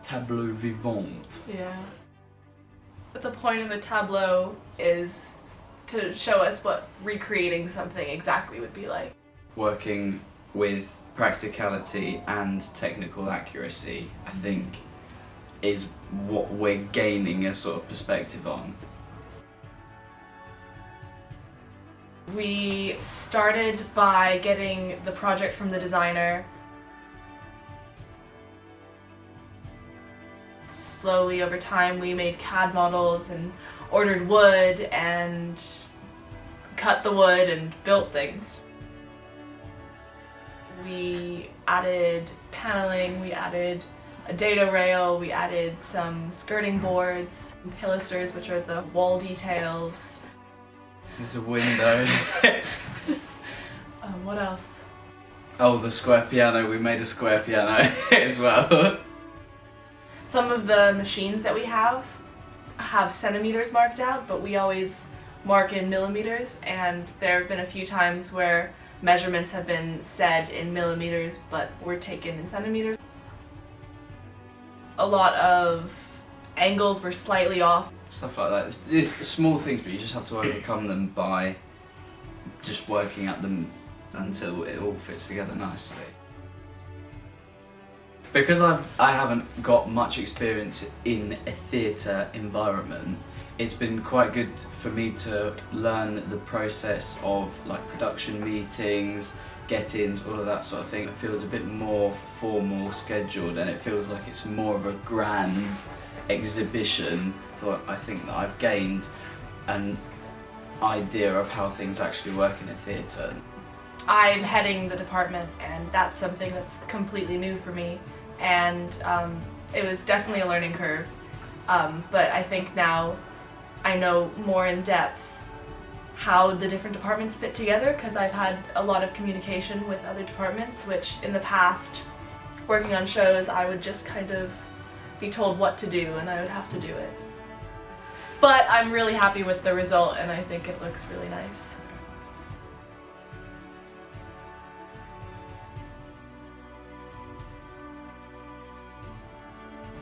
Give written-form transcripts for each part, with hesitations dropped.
tableau vivant. Yeah. But the point of a tableau is to show us what recreating something exactly would be like. Working with practicality and technical accuracy, I think, is what we're gaining a sort of perspective on. We started by getting the project from the designer. Slowly over time we made CAD models and ordered wood and cut the wood and built things. We added paneling, we added a dado rail, we added some skirting boards, pilasters, which are the wall details. There's a window. What else? Oh, the square piano. We made a square piano as well. Some of the machines that we have centimeters marked out, but we always mark in millimeters, and there have been a few times where measurements have been said in millimeters but were taken in centimeters. A lot of angles were slightly off. Stuff like that. It's small things, but you just have to overcome them by just working at them until it all fits together nicely. Because I haven't got much experience in a theatre environment, it's been quite good for me to learn the process of like production meetings, get-ins, all of that sort of thing. It feels a bit more formal, scheduled, and it feels like it's more of a grand exhibition. I think that I've gained an idea of how things actually work in a theatre. I'm heading the department, and that's something that's completely new for me, and it was definitely a learning curve, but I think now I know more in depth how the different departments fit together, because I've had a lot of communication with other departments, which in the past, working on shows, I would just kind of be told what to do and I would have to do it. But I'm really happy with the result, and I think it looks really nice.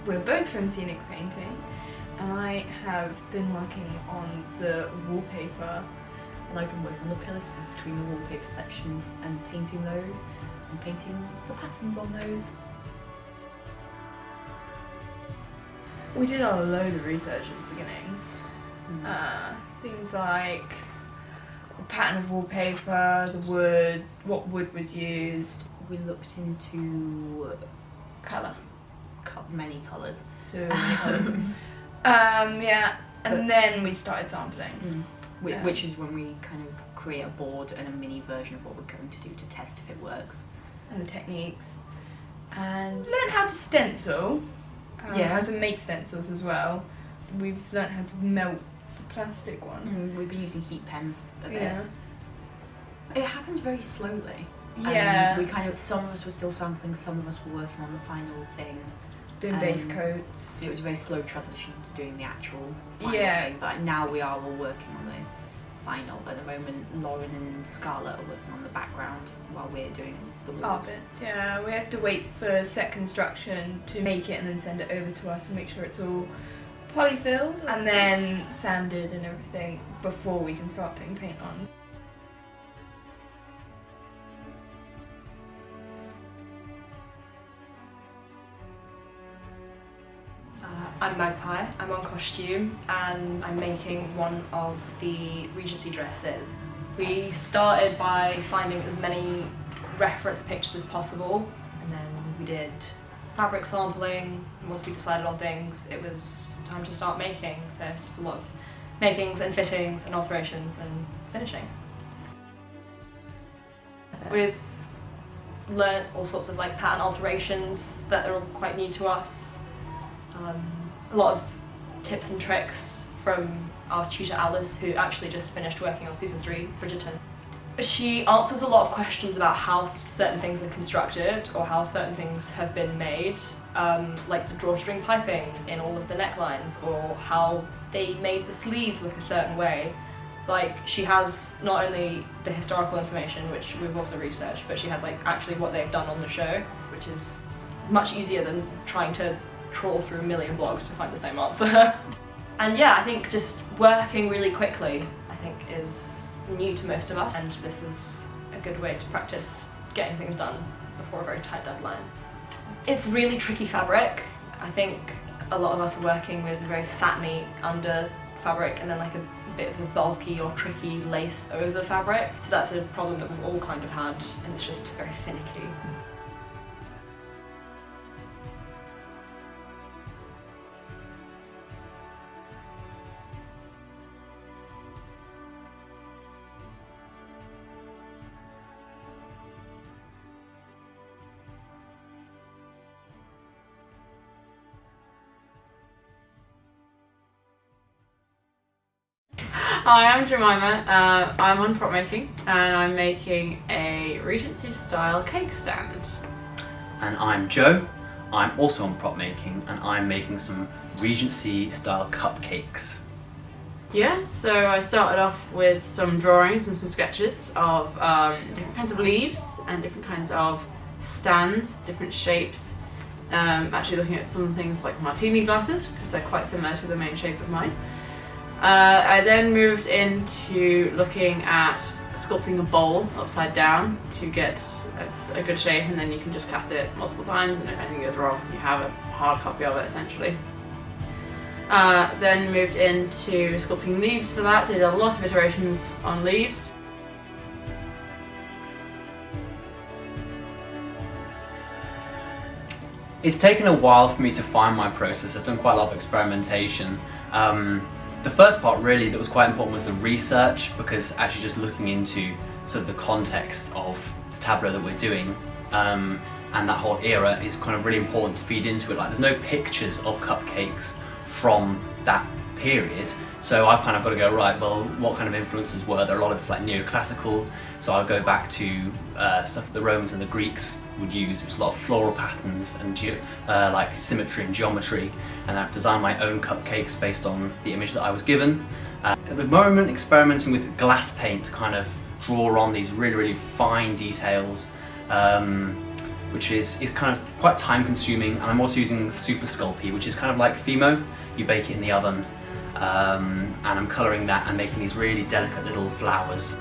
We're both from Scenic Painting, and I have been working on the wallpaper, and I've been working on the pilasters between the wallpaper sections and painting those, and painting the patterns on those. We did a load of research at the beginning. Things like the pattern of wallpaper, the wood, what wood was used. We looked into Colour. many colours. So many colours. Yeah, and then we started sampling. Which is when we kind of create a board and a mini version of what we're going to do to test if it works. And the techniques. And learn how to stencil. How to make stencils as well. We've learned how to melt the plastic one. We've been using heat pens a bit. Yeah. It happened very slowly. Yeah. We kind of, some of us were still sampling, some of us were working on the final thing. Doing base coats. It was a very slow transition to doing the actual final thing, but now we are all working on the final. At the moment, Lauren and Scarlett are working on the background while we're doing the walls. Art bits, yeah. We have to wait for set construction to make it and then send it over to us and make sure it's all polyfilled and then sanded and everything before we can start putting paint on. I'm Magpie, I'm on costume, and I'm making one of the Regency dresses. We started by finding as many reference pictures as possible, and then we did fabric sampling. Once we decided on things, it was time to start making, so just a lot of makings and fittings and alterations and finishing. We've learnt all sorts of like pattern alterations that are quite new to us. A lot of tips and tricks from our tutor Alice, who actually just finished working on season 3, Bridgerton. She answers a lot of questions about how certain things are constructed or how certain things have been made, like the drawstring piping in all of the necklines, or how they made the sleeves look a certain way. Like, she has not only the historical information, which we've also researched, but she has like actually what they've done on the show, which is much easier than trying to trawl through a million blogs to find the same answer. And yeah, I think just working really quickly, I think, is new to most of us, and this is a good way to practice getting things done before a very tight deadline. It's really tricky fabric. I think a lot of us are working with a very satiny under fabric and then like a bit of a bulky or tricky lace over fabric. So that's a problem that we've all kind of had, and it's just very finicky. Hi, I'm Jemima. I'm on prop making, and I'm making a Regency style cake stand. And I'm Joe. I'm also on prop making, and I'm making some Regency style cupcakes. Yeah, so I started off with some drawings and some sketches of different kinds of leaves and different kinds of stands, different shapes. Actually looking at some things like martini glasses, because they're quite similar to the main shape of mine. I then moved into looking at sculpting a bowl upside down to get a good shape, and then you can just cast it multiple times, and if anything goes wrong, you have a hard copy of it essentially. Then moved into sculpting leaves for that, did a lot of iterations on leaves. It's taken a while for me to find my process. I've done quite a lot of experimentation. The first part really that was quite important was the research, because actually just looking into sort of the context of the tableau that we're doing and that whole era is kind of really important to feed into it. Like, there's no pictures of cupcakes from that period, so I've kind of got to go, right, well, what kind of influences were there? A lot of it's like neoclassical, so I'll go back to stuff that the Romans and the Greeks would use. It was a lot of floral patterns and like symmetry and geometry, and I've designed my own cupcakes based on the image that I was given. At the moment, experimenting with glass paint to kind of draw on these really, really fine details, which is kind of quite time consuming. And I'm also using Super Sculpey, which is kind of like Fimo. You bake it in the oven, and I'm colouring that and making these really delicate little flowers.